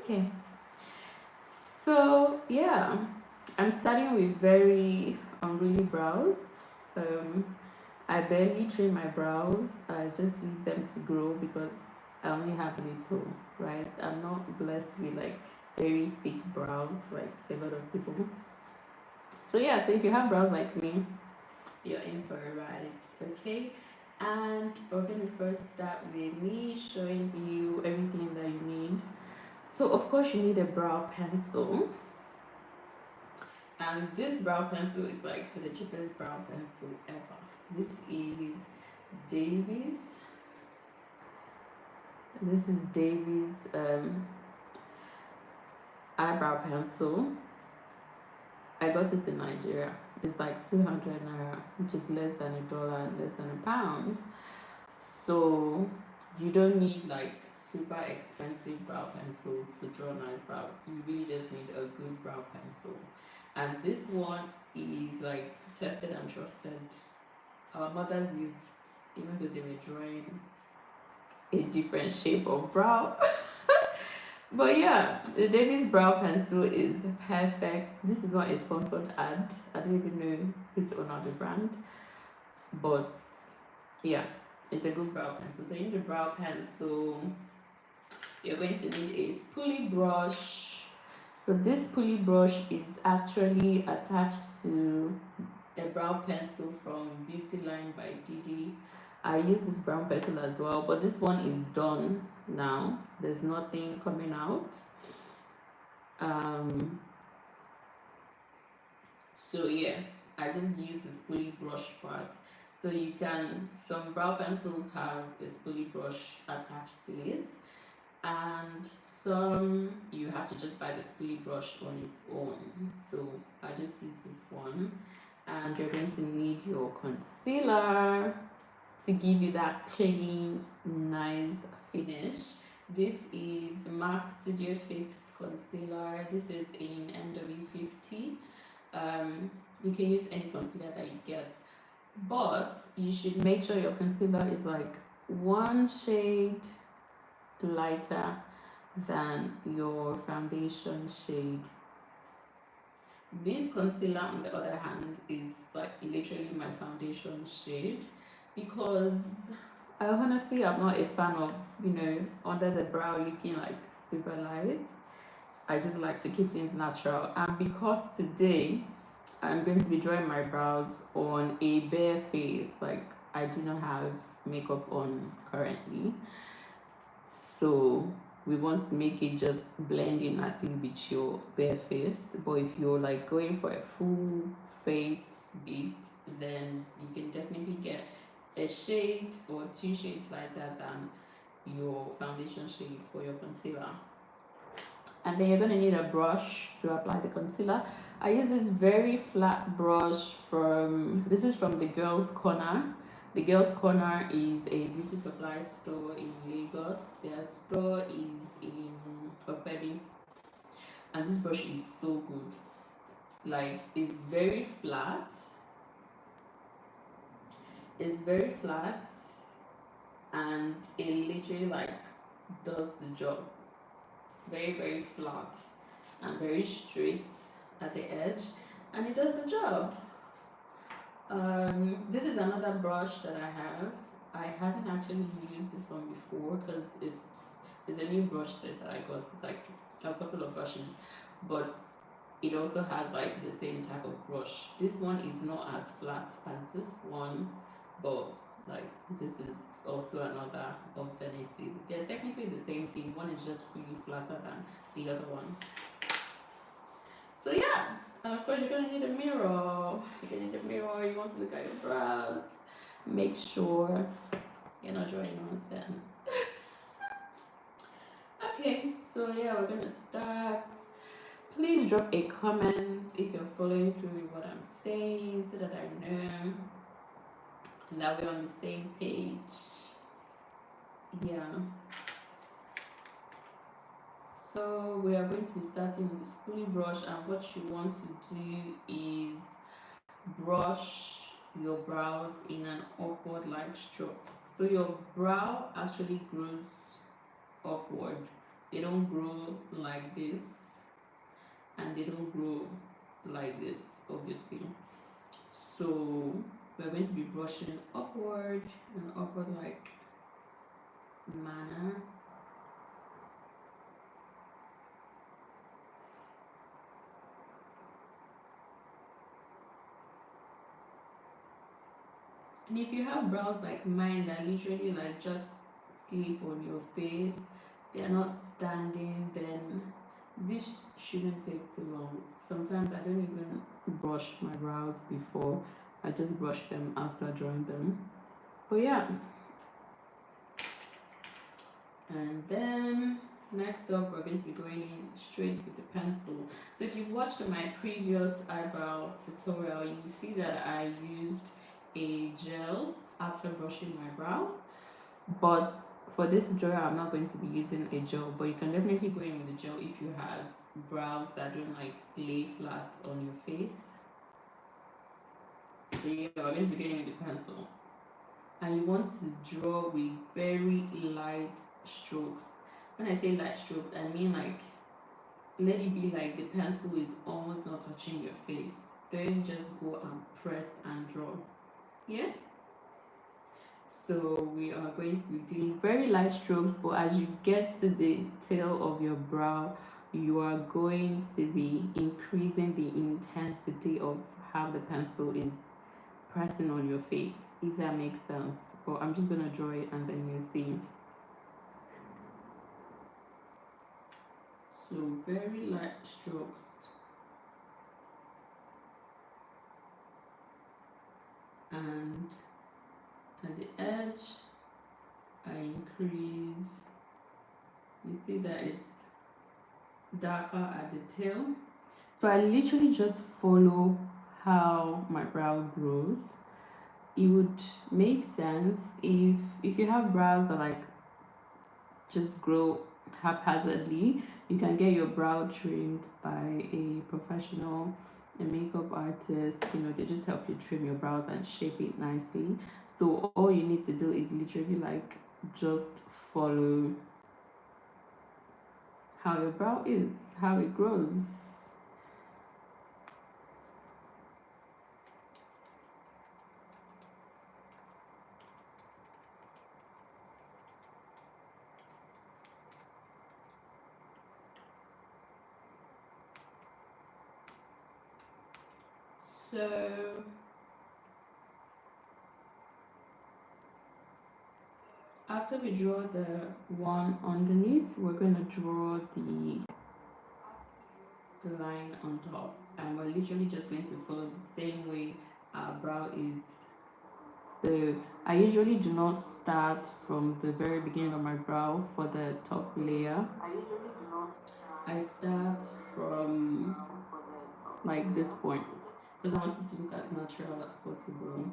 Okay, so yeah, I'm starting with very unruly brows. Um, I barely trim my brows. I just leave them to grow because I only have little, right? I'm not blessed with like very thick brows like a lot of people. So yeah, so if you have brows like me, you're in for a ride, okay? And we're gonna first start with me showing you everything that you need. So of course you need a brow pencil. And this brow pencil is like the cheapest brow pencil ever. This is Davies. This is Davies eyebrow pencil. I got it in Nigeria. It's like 200 naira, which is less than $1 and less than £1. So you don't need like super expensive brow pencils to draw nice brows. You really just need a good brow pencil. And this one is like tested and trusted. Our mothers used it, even though they were drawing a different shape of brow. But yeah, the Davies brow pencil is perfect. This is not a sponsored ad. I don't even know who's the owner of the brand. But yeah, it's a good brow pencil. So you need a brow pencil. You're going to need a spoolie brush. So this spoolie brush is actually attached to a brow pencil from Beauty Line by Didi. I use this brown pencil as well, but this one is done now. There's nothing coming out. Um, so yeah, I just use the spoolie brush part. So you can, some brow pencils have a spoolie brush attached to it, and some you have to just buy the spoolie brush on its own. So I just use this one. And you're going to need your concealer to give you that clean, nice finish. This is MAC Studio Fix concealer. This is in NW50. You can use any concealer that you get, but you should make sure your concealer is like one shade lighter than your foundation shade. This concealer, on the other hand, is like literally my foundation shade, because I honestly am not a fan of, under the brow looking like super light. I just like to keep things natural. And because today I'm going to be drawing my brows on a bare face, like I do not have makeup on currently. So we want to make it just blend in as if with your bare face. But if you're like going for a full face beat, then you can definitely get a shade or 2 shades lighter than your foundation shade for your concealer. And then you're going to need a brush to apply the concealer. I use this very flat brush this is from the Girls Corner. The Girls Corner is a beauty supply store in Lagos. Their store is in Opebi. And this brush is so good. Like, it's very flat. It's very flat. And it literally like does the job. Very, very flat and very straight at the edge. And it does the job. This is another brush that I have. I haven't actually used this one before because it's a new brush set that I got. It's like a couple of brushes, but it also has like the same type of brush. This one is not as flat as this one, but like this is also another alternative. They're technically the same thing. One is just really flatter than the other one. So yeah, and of course you're gonna need a mirror. You're gonna need a mirror. You want to look at your brows. Make sure you're not drawing nonsense. Okay, so yeah, we're gonna start. Please drop a comment if you're following through with what I'm saying, so that I know that we're on the same page. Yeah. So we are going to be starting with the spoolie brush, and what you want to do is brush your brows in an upward like stroke. So your brow actually grows upward they don't grow like this and they don't grow like this, obviously. So we're going to be brushing upward and upward like manner. And if you have brows like mine that literally like just sleep on your face, they are not standing, then this shouldn't take too long. Sometimes I don't even brush my brows before, I just brush them after drawing them. But yeah, and then next up we're going to be going in straight with the pencil. So if you've watched my previous eyebrow tutorial, you see that I used a gel after brushing my brows, but for this tutorial I'm not going to be using a gel, but you can definitely go in with a gel if you have brows that don't like lay flat on your face. So yeah, we're going to be beginning with the pencil, and you want to draw with very light strokes. When I say light strokes, I mean like let it be like the pencil is almost not touching your face. Don't just go and press and draw. Yeah, so we are going to be doing very light strokes, but as you get to the tail of your brow, you are going to be increasing the intensity of how the pencil is pressing on your face, if that makes sense. But I'm just gonna draw it and then you'll see. So very light strokes. And at the edge, I increase. You see that it's darker at the tail. So I literally just follow how my brow grows. It would make sense if you have brows that like just grow haphazardly, you can get your brow trimmed by a professional, a makeup artist. You know, they just help you trim your brows and shape it nicely. So all you need to do is literally like just follow how your brow is, how it grows. So after we draw the one underneath, we're going to draw the line on top, and we're literally just going to follow the same way our brow is. So I usually do not start from the very beginning of my brow for the top layer. I start from like this point because I want it to look as natural as possible.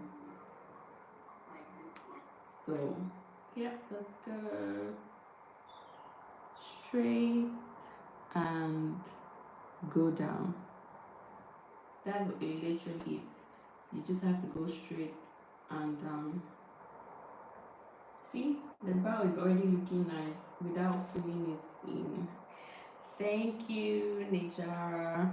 So yeah, let's go straight and go down. That's literally it. You just have to go straight and down. See, the brow is already looking nice without filling it in. Thank you, Nijara.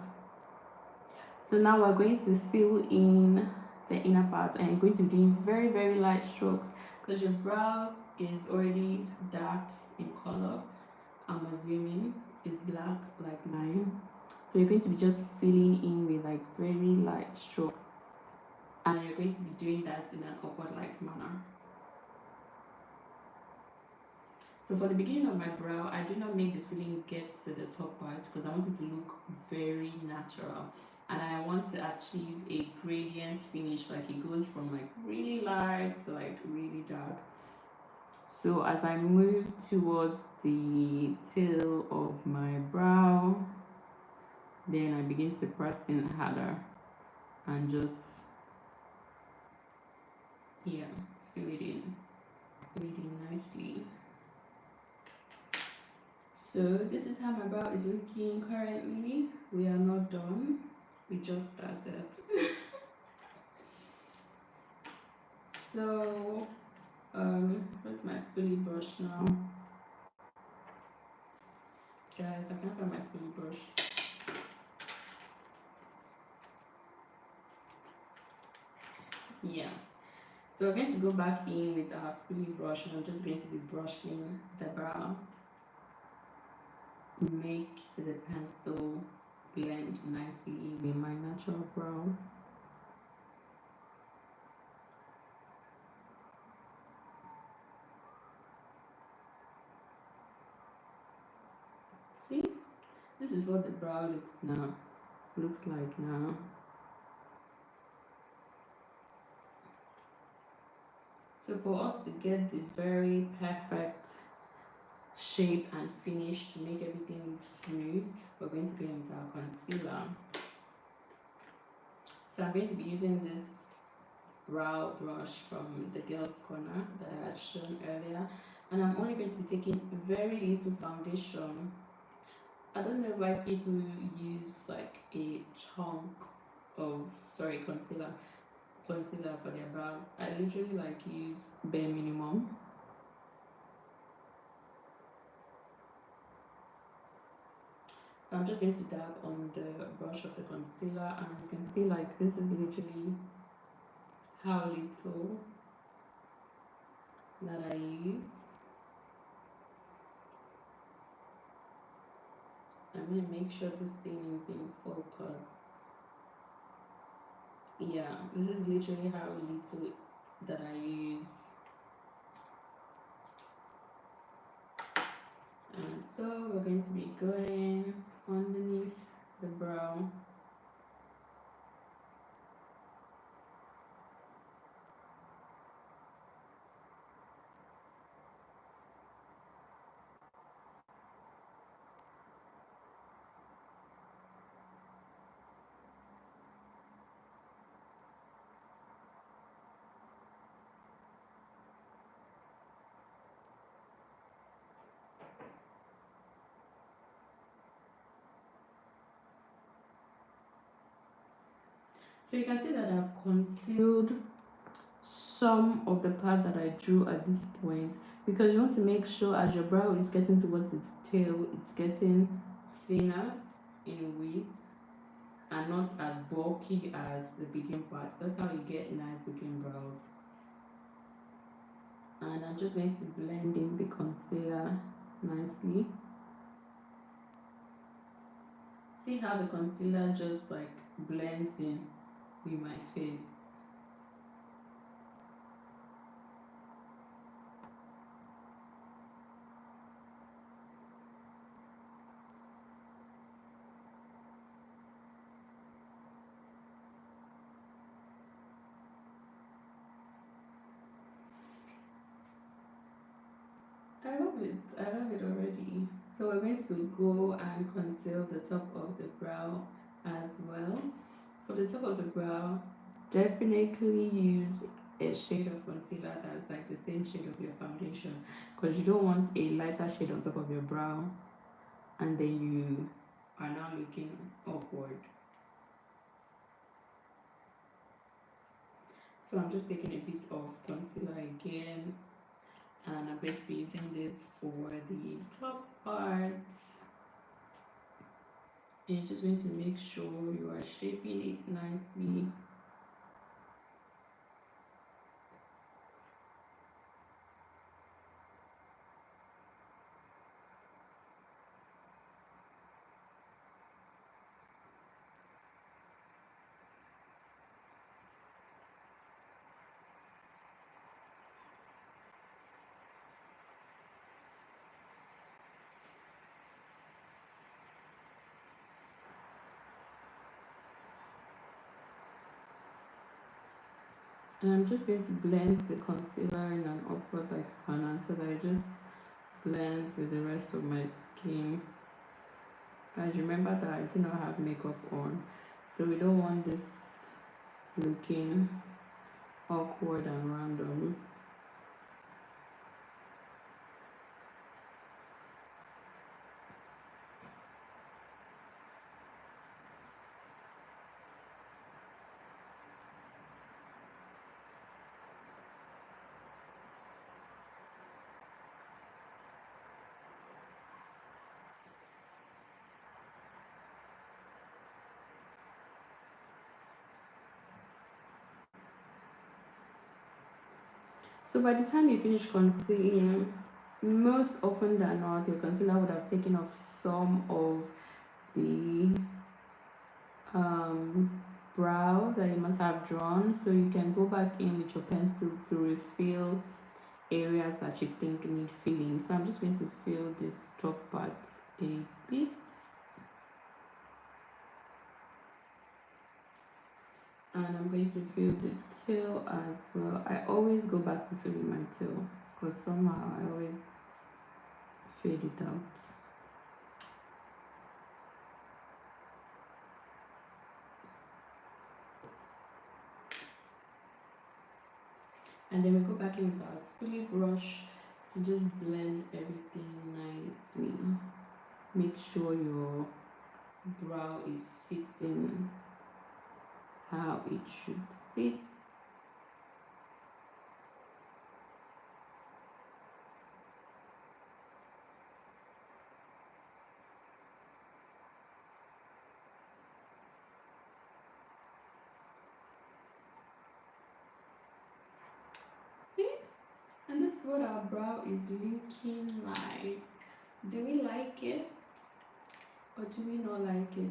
So now we're going to fill in the inner part, and you're going to be doing very light strokes because your brow is already dark in color. I'm assuming it's black like mine. So you're going to be just filling in with like very light strokes, and you're going to be doing that in an upward like manner. So for the beginning of my brow, I do not make the filling get to the top part because I want it to look very natural, and I want to achieve a gradient finish, like it goes from like really light to like really dark. So as I move towards the tail of my brow, then I begin to press in harder and just fill it in nicely. So this is how my brow is looking currently. We are not done. We just started. So where's my spoolie brush now? Guys, I can't find my spoolie brush. Yeah. So we're going to go back in with our spoolie brush, and I'm just going to be brushing the brow. Make the pencil blend nicely with my natural brows. See, this is what the brow looks like now. So for us to get the very perfect shape and finish to make everything look smooth, we're going to go into our concealer. So I'm going to be using this brow brush from the Girls Corner that I had shown earlier, and I'm only going to be taking very little foundation. I don't know why people use like a chunk of concealer for their brows. I literally like use bare minimum. So I'm just going to dab on the brush of the concealer, and you can see like this is literally how little that I use. I'm going to make sure this thing is in focus. Yeah, this is literally how little that I use. And so we're going to be going underneath the brow. So you can see that I've concealed some of the part that I drew at this point, because you want to make sure as your brow is getting towards its tail, it's getting thinner in width and not as bulky as the beginning parts. That's how you get nice looking brows. And I'm just going to blend in the concealer nicely. See how the concealer just like blends in with my face. I love it already. So we're going to go and conceal the top of the brow as well. For the top of the brow, definitely use a shade of concealer that's like the same shade of your foundation, because you don't want a lighter shade on top of your brow and then you are now looking awkward. So I'm just taking a bit of concealer again, and I'm going to be using this for the top part. And you're just going to make sure you are shaping it nicely. And I'm just going to blend the concealer in an upward like manner so that it just blends with the rest of my skin. Guys, remember that I do not have makeup on, so we don't want this looking awkward and random. So by the time you finish concealing, most often than not, your concealer would have taken off some of the brow that you must have drawn. So you can go back in with your pencil to refill areas that you think need filling. So I'm just going to fill this top part a bit. And I'm going to fill the tail as well. I always go back to filling my tail because somehow I always fade it out. And then we go back in with our spoolie brush to just blend everything nicely. Make sure your brow is sitting how it should sit. See? And this is what our brow is looking like. Do we like it? Or do we not like it?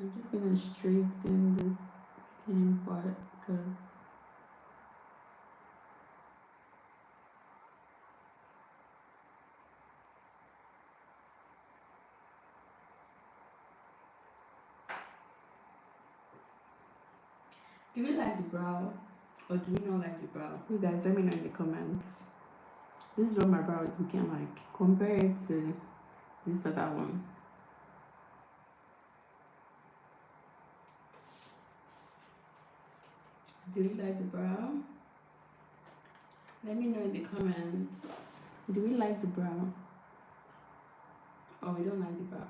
I'm just gonna straighten this beginning part because do we like the brow or do we not like the brow? You guys let me know in the comments. This is what my brow is looking like. Compare it to this other one. Do we like the brow? Let me know in the comments. Do we like the brow? Or we don't like the brow?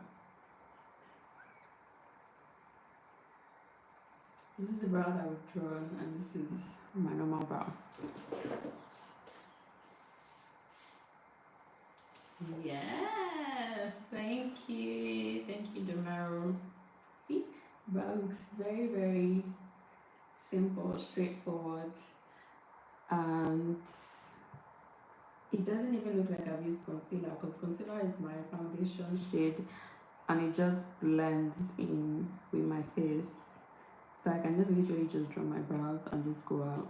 This is the brow that we've drawn and this is my normal brow. Yes, thank you. Thank you, Demaro. See, brow looks very, very simple, straightforward, and it doesn't even look like I've used concealer because concealer is my foundation shade and it just blends in with my face. So I can just literally just draw my brows and just go out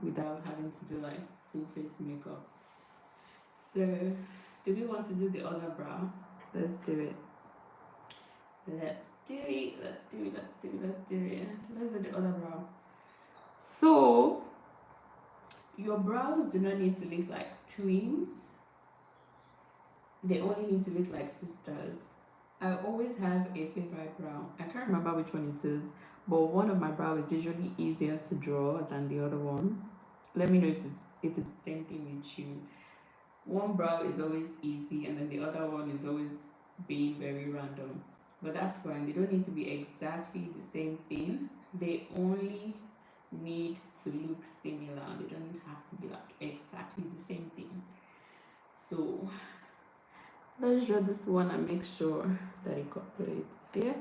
without having to do like full face makeup. So do we want to do the other brow? Let's do it. Let's do it. Let's do it. Let's do it. Let's do it. So let's do the other brow. So your brows do not need to look like twins. They only need to look like sisters. I always have a favorite brow. I can't remember which one it is, but one of my brows is usually easier to draw than the other one. Let me know if it's the same thing with you. One brow is always easy and then the other one is always being very random. But that's fine. They don't need to be exactly the same thing. They only need to look similar. They don't have to be like exactly the same thing. So let's draw this one and make sure that it cooperates. Yeah.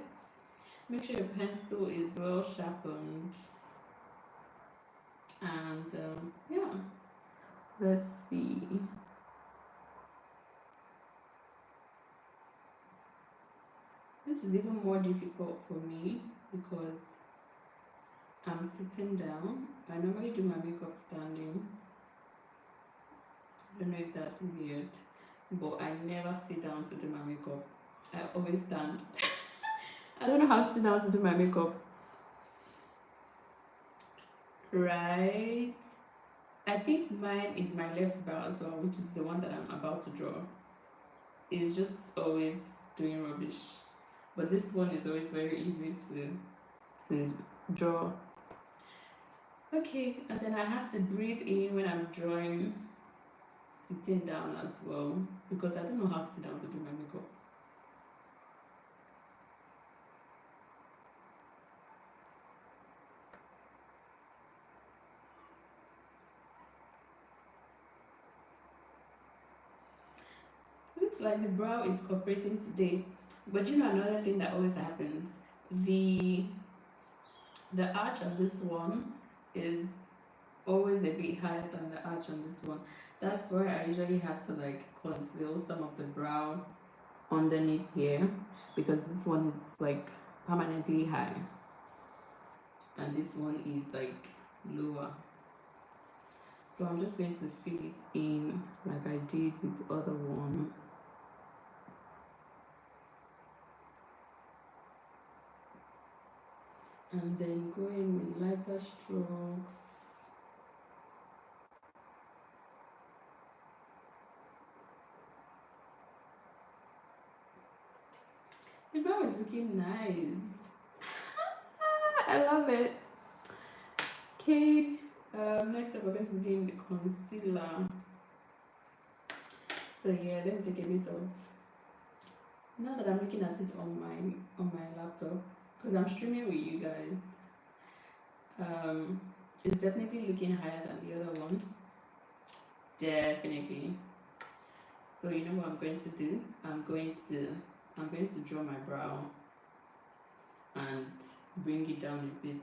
Make sure your pencil is well sharpened. And yeah, let's see. This is even more difficult for me because I'm sitting down. I normally do my makeup standing. I don't know if that's weird, but I never sit down to do my makeup. I always stand. I don't know how to sit down to do my makeup. Right? I think mine is my left brow as well, which is the one that I'm about to draw. It's just always doing rubbish. But this one is always very easy to draw. Okay, and then I have to breathe in when I'm drawing sitting down as well because I don't know how to sit down to do my makeup. Looks like the brow is cooperating today. But you know another thing that always happens? The arch of this one is always a bit higher than the arch on this one. That's why I usually have to like conceal some of the brow underneath here, because this one is like permanently high and this one is like lower. So I'm just going to fill it in like I did with the other one. And then go in with lighter strokes. The brow is looking nice. I love it. Okay, next up we're going to be doing the concealer. So yeah, let me take a bit of. Now that I'm looking at it on my laptop, because I'm streaming with you guys, it's definitely looking higher than the other one. Definitely. So you know what I'm going to do? I'm going to draw my brow and bring it down a bit.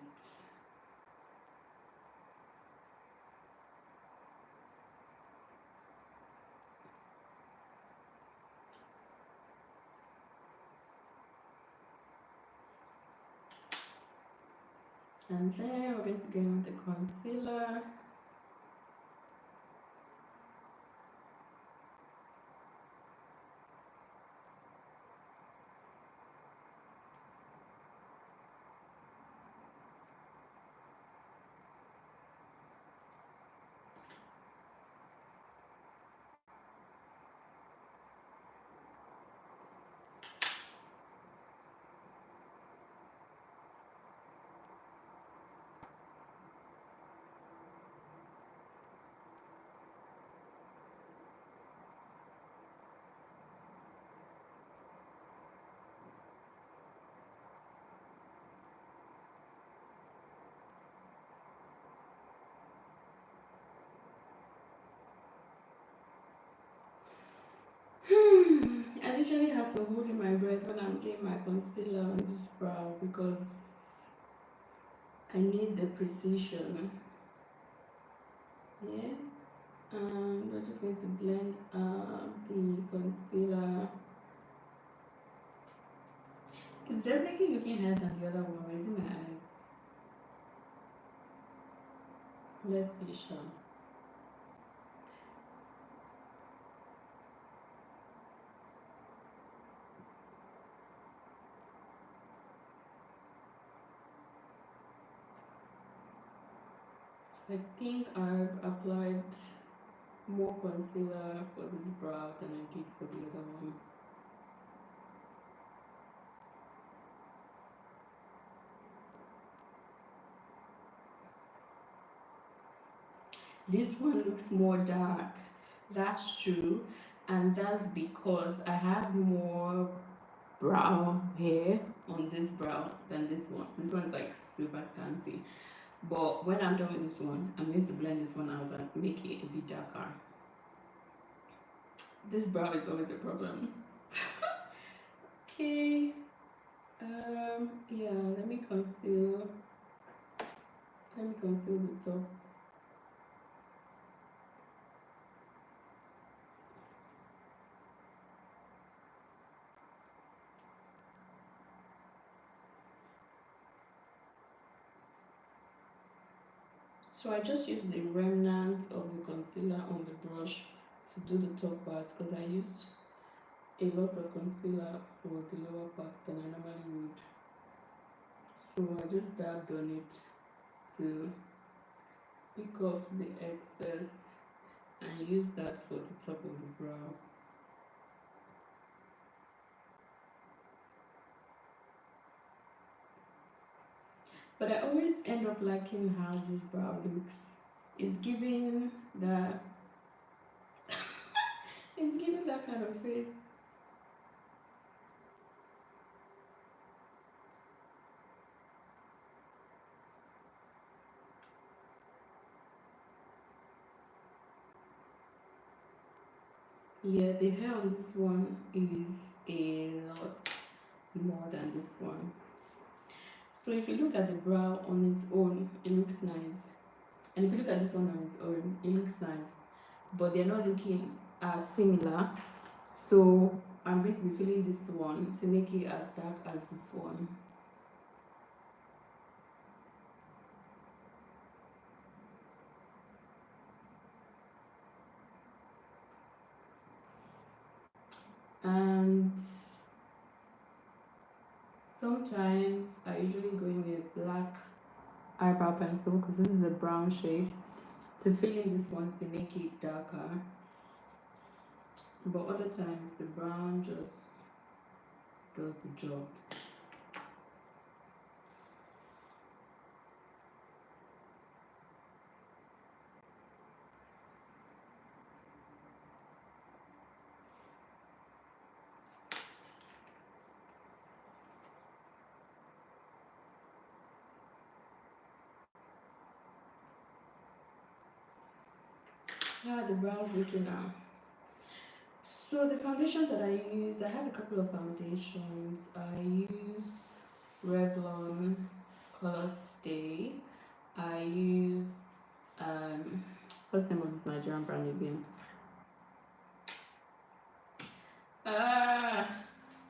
And then we're going to get on the concealer. I literally have to hold in my breath when I'm doing my concealer on this brow because I need the precision. Yeah. We're just going to blend the concealer. It's definitely looking higher than the other one. It's in my eyes. Let's see, Sean. I think I've applied more concealer for this brow than I did for the other one. This one looks more dark. That's true, and that's because I have more brow hair on this brow than this one. This one's like super scanty. But when I'm done with this one, I'm going to blend this one out and make it a bit darker. This brow is always a problem. Okay. Yeah, let me conceal the top. So I just used the remnant of the concealer on the brush to do the top part because I used a lot of concealer for the lower part than I normally would. So I just dabbed on it to pick off the excess and use that for the top of the brow. But I always end up liking how this brow looks. It's giving that it's giving that kind of face. Yeah, the hair on this one is a lot more than this one. So if you look at the brow on its own, it looks nice. And if you look at this one on its own, it looks nice, but they're not looking as similar. So I'm going to be filling this one to make it as dark as this one. And sometimes I usually go in with black eyebrow pencil because this is a brown shade, to fill in this one to make it darker. But other times the brown just does the job. Yeah, the brows looking now. So the foundation that I use, I have a couple of foundations. I use Revlon Color Stay. I use what's the name of this Nigerian brand again?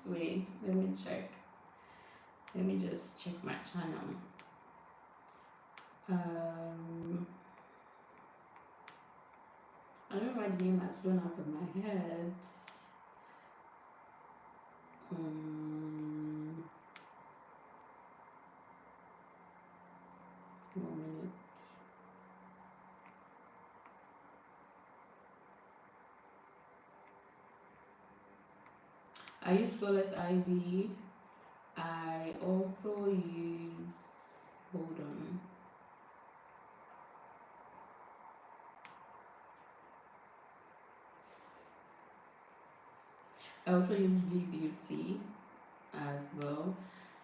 Wait, let me check. Let me just check my channel. I don't know why the name has flown out of my head. One minute. I use Flawless Ivy. I also use, hold on. I also use V Beauty as well.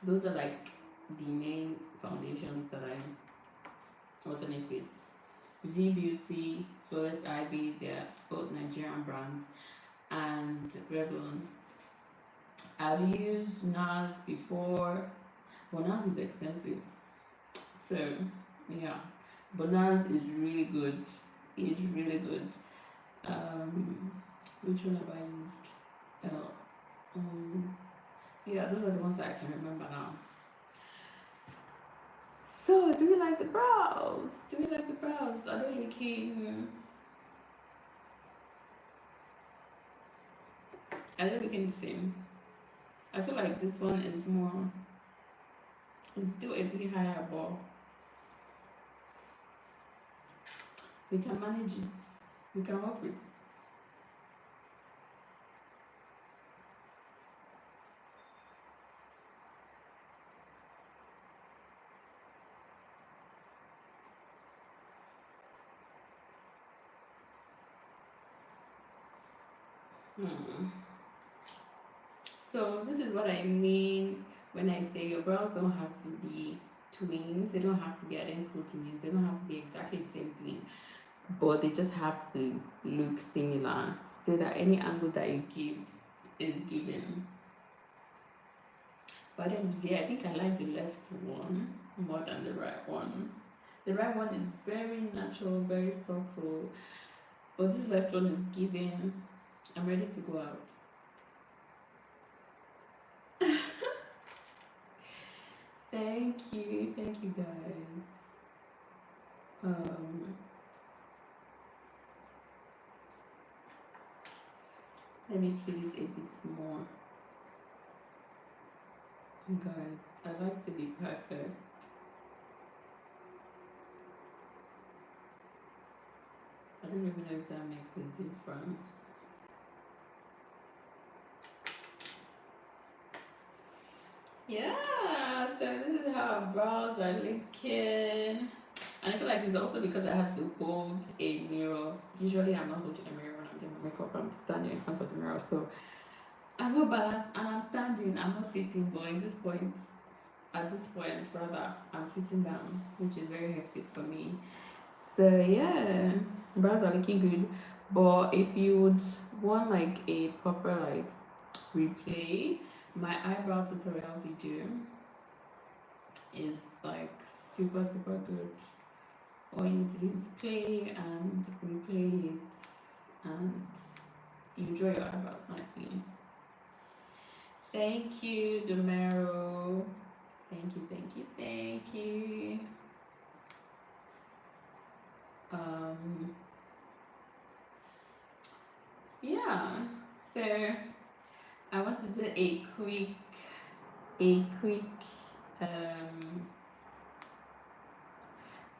Those are like the main foundations that I alternate with. V Beauty, Flawless Ivy, they're both Nigerian brands, and Revlon. I've used NARS before, but NARS is expensive. So yeah, but NARS is really good. It's really good. Which one have I used? Yeah, those are the ones that I can remember now. So, do we like the brows? Do we like the brows? Are they looking? Are they looking the same? I feel like this one is more. It's still a bit higher, but we can manage it. We can work with it. So this is what I mean when I say your brows don't have to be twins. They don't have to be identical twins. They don't have to be exactly the same thing, but they just have to look similar so that any angle that you give is given. But then, yeah, I think I like the left one more than the right one. The right one is very natural, very subtle, but this left one is giving. I'm ready to go out. Thank you guys. Let me feel it a bit more. Guys, I like to be perfect. I don't even know if that makes a difference. Yeah, so this is how our brows are looking. And I feel like it's also because I have to hold a mirror. Usually I'm not holding a mirror when I'm doing my makeup. I'm standing in front of the mirror. So I'm not balanced and I'm standing. I'm not sitting, but at this point rather, I'm sitting down, which is very hectic for me. So yeah, brows are looking good. But if you would want like a proper like replay, my eyebrow tutorial video is like super good. All you need to do is play and replay it, and you draw your eyebrows nicely. Thank you, Domero. Thank you, thank you, thank you. Yeah, so I want to do a quick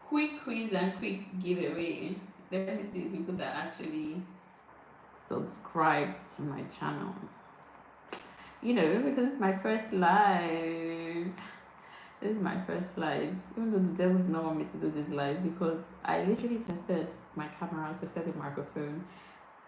quick quiz and quick giveaway. Let me see the people that actually subscribed to my channel. You know, because it's my first live. This is my first live. Even though the devil did not want me to do this live, because I literally tested my camera, tested the microphone.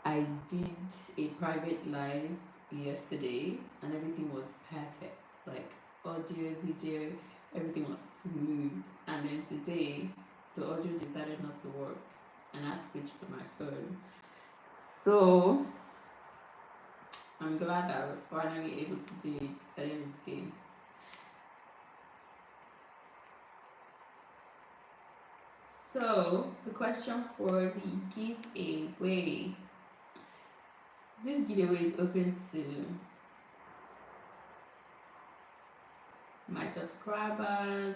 I did a private live yesterday and everything was perfect. Like audio, video, everything was smooth. And then today, the audio decided not to work and I switched to my phone. So I'm glad that we're finally able to do it at the end of the day. So the question for the giveaway. This giveaway is open to my subscribers.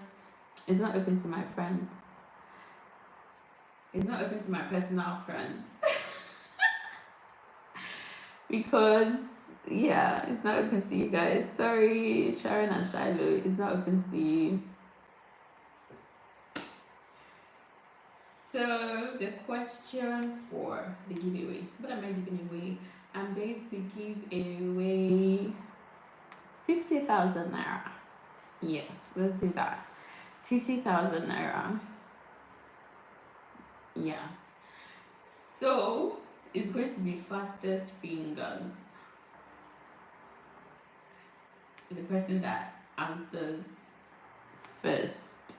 It's not open to my friends. It's not open to my personal friends. Because, yeah, it's not open to you guys. Sorry, Sharon and Shiloh. It's not open to you. So, the question for the giveaway. What am I giving away? I'm going to give away 50,000 naira. Yes, let's do that. 50,000 naira. Yeah. So it's going to be fastest fingers. The person that answers first.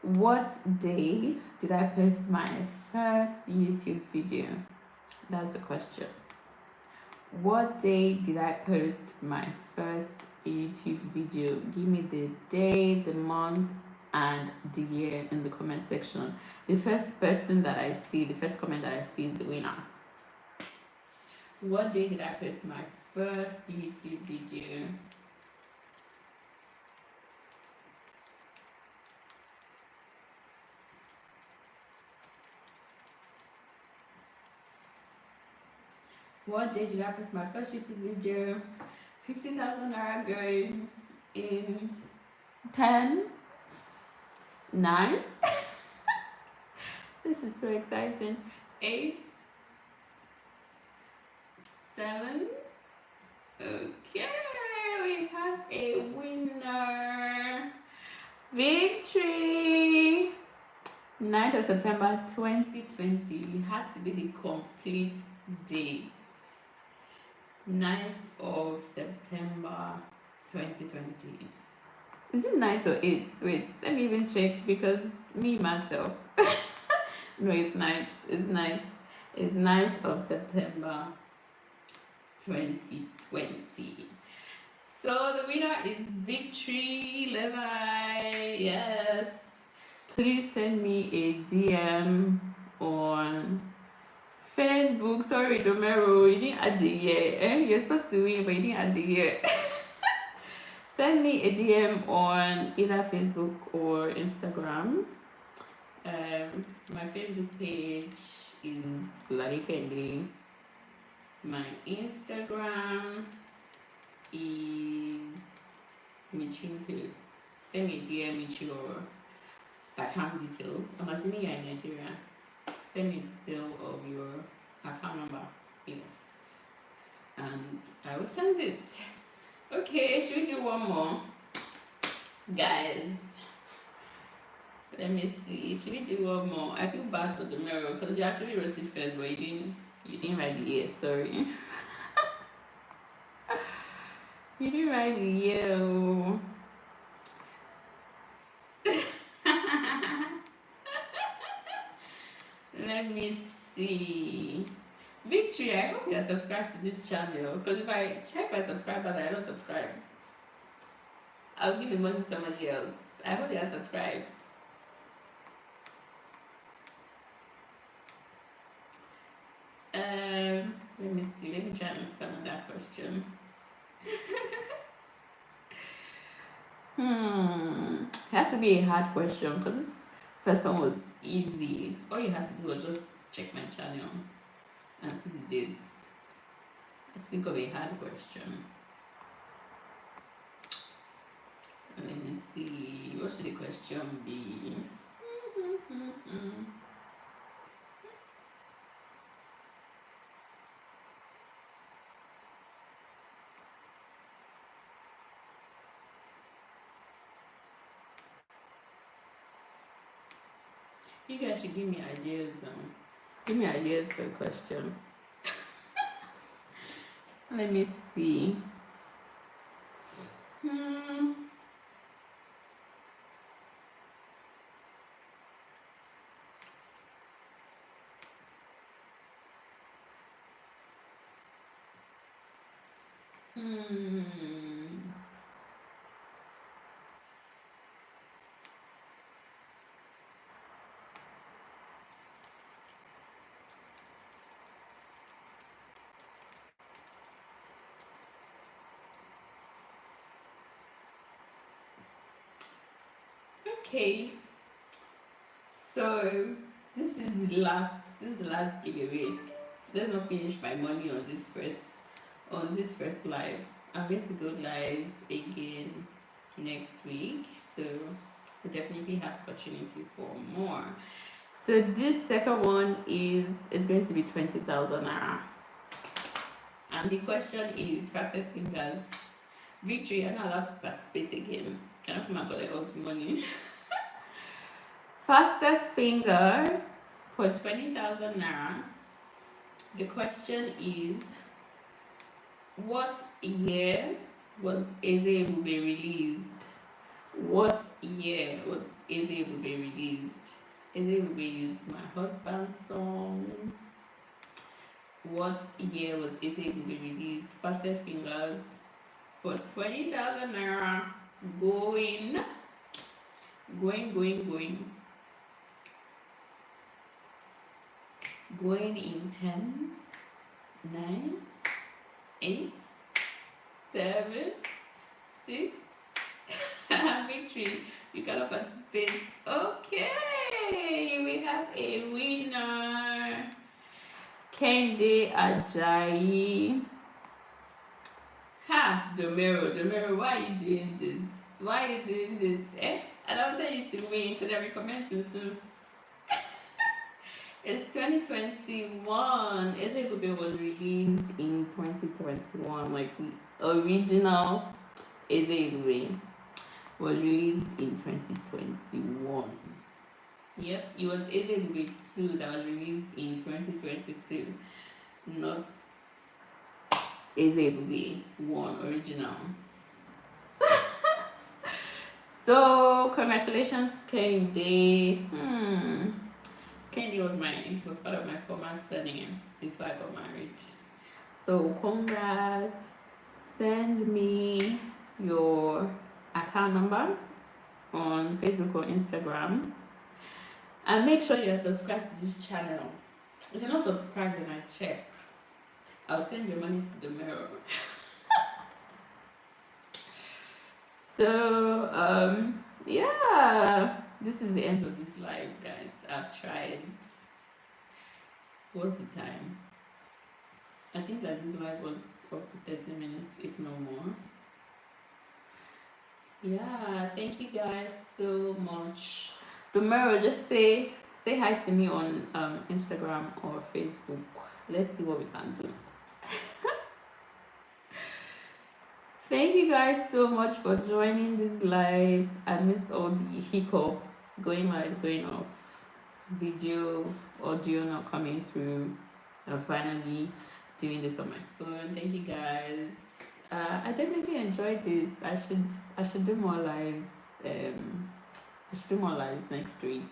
What day did I post my first YouTube video? That's the question. What day did I post my first YouTube video? Give me the day, the month, and the year in the comment section. The first person that I see, the first comment that I see is the winner. What day did I post my first YouTube video? What day did I post my first YouTube video? 50,000 naira going in 10, 9. This is so exciting. 8, 7. Okay, we have a winner. Victory! 9th of September 2020. It had to be the complete date. 9th of September 2020. Is it 9th or 8th? Wait, let me even check, because me myself. No, it's 9th. It's 9th. It's 9th of September 2020. So the winner is Victory Levi. Yes. Please send me a DM on Facebook. Sorry, Domero, you didn't add the year. You're supposed to win, but you didn't add the year. Send me a DM on either Facebook or Instagram. My Facebook page is Larikende. My Instagram is Michinto. Send me a DM with your account details. I'm assuming you're in Nigeria. Send me a detail of your account number. Yes. And I will send it. Okay, should we do one more? Guys. Let me see. Should we do one more? I feel bad for the mirror because you actually wrote it first, but you didn't write the year, sorry. You didn't write the year. Let me see. Victory, I hope you are subscribed to this channel, because if I check my subscribers and I don't subscribe, I'll give the money to somebody else. I hope they are subscribed. Let me see. Let me try and find that question. It has to be a hard question because this first one was easy. All you had to do was just check my channel and see the dates. Let's think of a hard question. Let me see. What should the question be? You guys should give me ideas now. Give me ideas for a question. Let me see. Okay, so this is the last giveaway. Let's not finish my money on this first live. I'm going to go live again next week, so we definitely have opportunity for more. So this second one is going to be 20,000 naira, and the question is fastest fingers. Victory, I'm not allowed to participate again. Can I come and collect all the money? Fastest finger for 20,000 naira. The question is, what year was Eze Ebube released? What year was Eze Ebube released? Eze Ebube is my husband's song. What year was Eze Ebube released? Fastest fingers for 20,000 naira. Going. Going in 10, 9, 8, 7, 6. Victory. You cannot participate. Okay, we have a winner. Kende Ajayi. Ha, Domero, why are you doing this? Why are you doing this? I don't tell you to win because they're recommencing soon. It's 2021. Eze Ebube was released in 2021. Like the original Eze Ebube was released in 2021. Yep, it was Eze Ebube 2 that was released in 2022. Not Eze Ebube 1 original. So congratulations, Kende. Kende was part of my former surname before I got married. So congrats. Send me your account number on Facebook or Instagram, and make sure you're subscribed to this channel. If you're not subscribed, then I check. I'll send your money to the mirror. So yeah, this is the end of this live, guys. I've tried. What's the time? I think that this live was up to 30 minutes, if no more. Yeah, thank you guys so much. Tomorrow, just say hi to me on Instagram or Facebook. Let's see what we can do. Thank you guys so much for joining this live. I missed all the hiccups, going live, going off, video, audio not coming through, and finally doing this on my phone. Thank you guys. I definitely enjoyed this. I should do more lives. I should do more lives next week.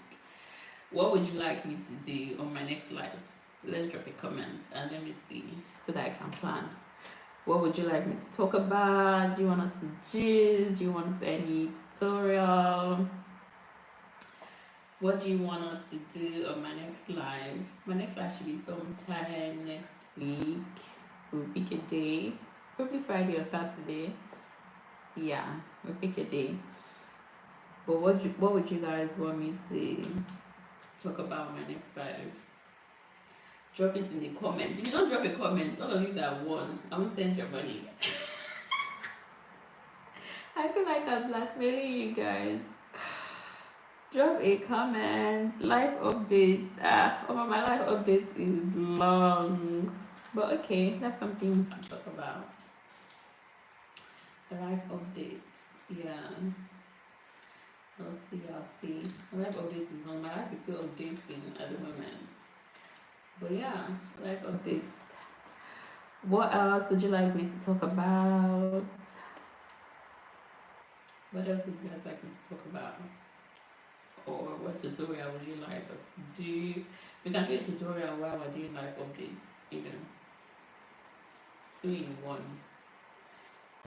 What would you like me to do on my next live? Let's drop a comment and let me see so that I can plan. What would you like me to talk about? Do you want us to gist? Do you want any tutorial? What do you want us to do on my next live? My next live should be sometime next week. We'll pick a day, probably Friday or Saturday. Yeah, we'll pick a day. But what would you guys want me to talk about on my next live? Drop it in the comments. If you don't drop a comment, all of you that won, I won't send your money. I feel like I'm blackmailing you guys. Drop a comment. Life updates. My life updates is long. But okay, that's something we can talk about. The life updates. Yeah. I'll see. My life updates is long. My life is still updating at the moment. But yeah, life updates. What else would you like me to talk about? What else would you guys like me to talk about? Or what tutorial would you like us to do? We can do a tutorial while we're doing life updates, you know. 2 in 1.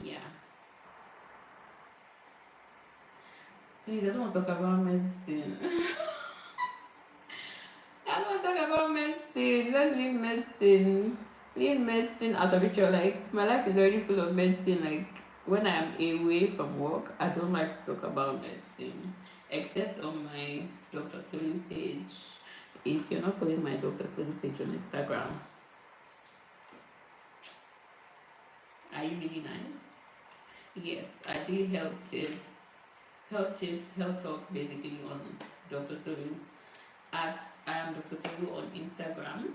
Yeah. Please, I don't want to talk about medicine. I don't want to talk about medicine. Let's leave medicine. Leave medicine out of it. Like, my life is already full of medicine. Like, when I'm away from work, I don't like to talk about medicine. Except on my Dr. Tolu page. If you're not following my Dr. Tolu page on Instagram, are you really nice? Yes, I do health tips, health talk basically on Dr. Tolu. I am Dr. Tolu on Instagram.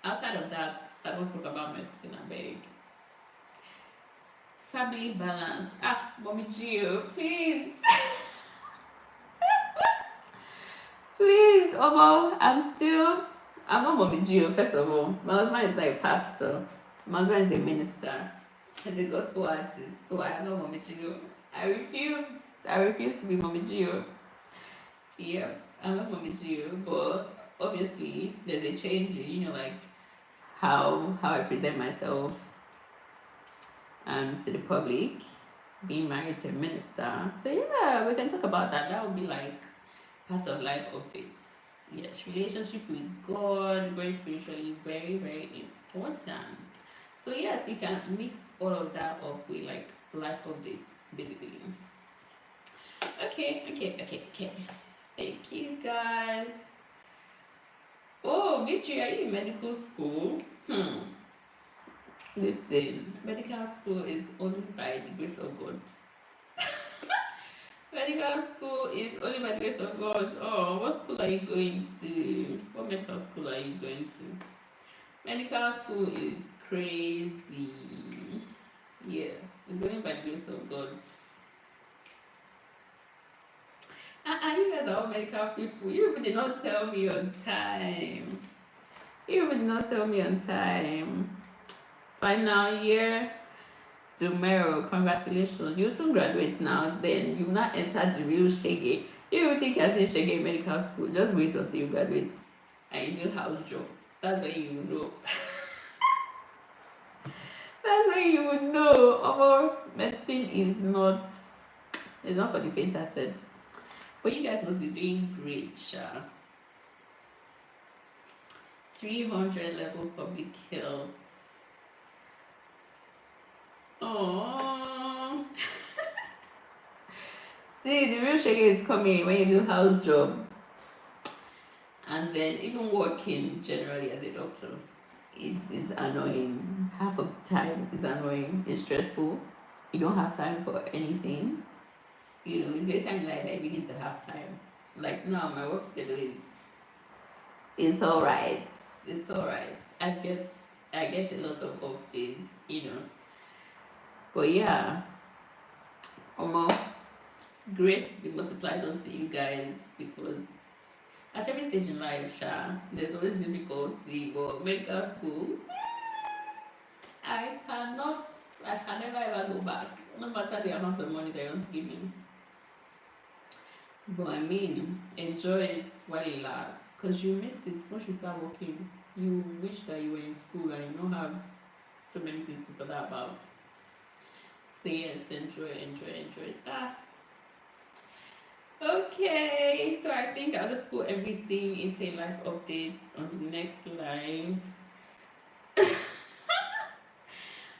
Outside of that, I don't talk about medicine, I beg. Family balance. Mommy Gio, please. Please, Omo, I'm not Mommy Gio, first of all. My husband is like a pastor. My husband is a minister. He's a gospel artist. So I am not Mommy Gio. I refuse to be Mommy Gio. Yeah, I'm not Mommy Gio. But obviously, there's a change in, you know, like how I present myself to the public, being married to a minister. So yeah, we can talk about that. That would be like part of life updates. Yes, relationship with God, very spiritually, very, very important. So yes, we can mix all of that up with like life updates, basically. Okay. Thank you guys. Oh, Victory, are you in medical school? Listen, medical school is only by the grace of God. Medical school is only by the grace of God. Oh, what school are you going to? What medical school are you going to? Medical school is crazy. Yes, it's only by the grace of God. You guys are all medical people. You even did not tell me on time. Final year tomorrow. Congratulations. You soon graduate now. Then you will not enter the real shege. You will think you're saying shege medical school. Just wait until you graduate and you do house job. That's when you will know. That's when you would know. Our medicine is not for the faint-hearted. But you guys must be doing great, Sha. 300 level public health. Oh. See, the real shege is coming when you do house job. And then even working generally as a doctor. It's annoying. Half of the time it's annoying. It's stressful. You don't have time for anything. You know, it's great time like that you begin to have time. Like now my work schedule is alright. It's alright. I get a lot of off days, you know. But yeah. Grace be multiplied unto you guys, because at every stage in life, there's always difficulty. But medical school, I can never ever go back, no matter the amount of money they want to give me. But I mean, enjoy it while it lasts, because you miss it once you start working. You wish that you were in school and you don't have so many things to bother about. So yes, enjoy it. Okay, so I think I'll just put everything into a live update on the next live.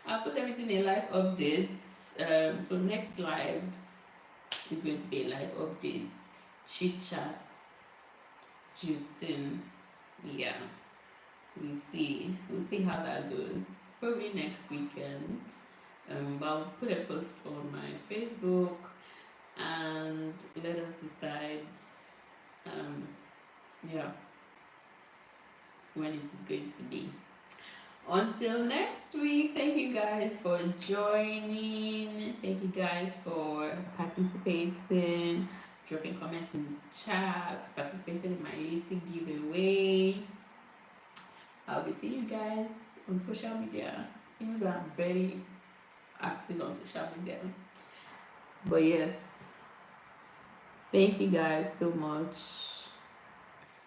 I'll put everything in a live update. So next live is going to be a live update, chit chat, Justin. Yeah, we'll see how that goes. Probably next weekend. But I'll put a post on my Facebook and let us decide. Um, yeah, when it is going to be. Until next week, thank you guys for joining. Thank you guys for participating, dropping comments in the chat, participating in my little giveaway. I'll be seeing you guys on social media, even though I'm very active on social media. But yes, thank you guys so much.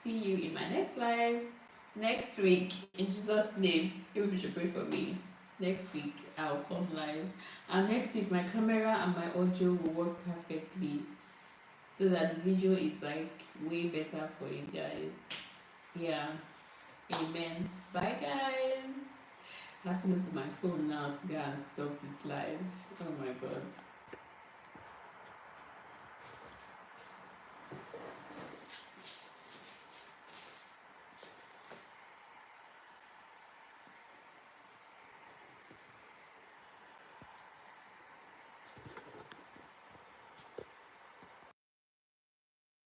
See you in my next live next week. In Jesus' name, you should pray for me. Next week, I'll come live. And next week, my camera and my audio will work perfectly so that the video is like way better for you guys. Yeah. Amen. Bye, guys. I have to go to my phone now to go and stop this live. Oh my god.